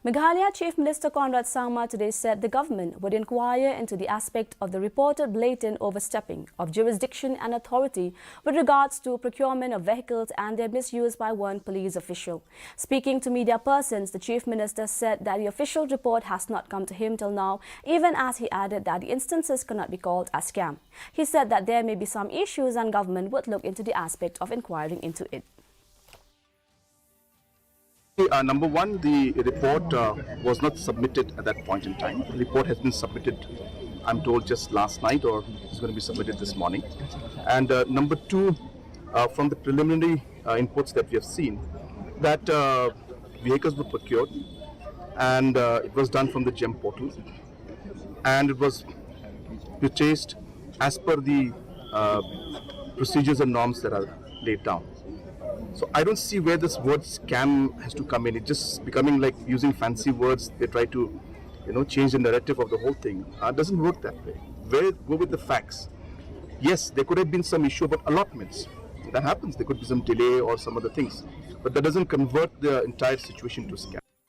Meghalaya Chief Minister Conrad Sangma today said the government would inquire into the aspect of the reported blatant overstepping of jurisdiction and authority with regards to procurement of vehicles and their misuse by one police official. Speaking to media persons, the Chief Minister said that the official report has not come to him till now, even as he added that the instances cannot be called a scam. He said that there may be some issues and government would look into the aspect of inquiring into it. Number one, the report was not submitted at that point in time. The report has been submitted, I'm told, just last night, or it's going to be submitted this morning. And number two, from the preliminary inputs that we have seen, that vehicles were procured, and it was done from the GEM portal, and it was purchased as per the procedures and norms that are laid down. So I don't see where this word scam has to come in. It's just becoming like using fancy words. They try to, change the narrative of the whole thing. It doesn't work that way. Go with the facts. Yes, there could have been some issue about allotments. That happens. There could be some delay or some other things. But that doesn't convert the entire situation to scam.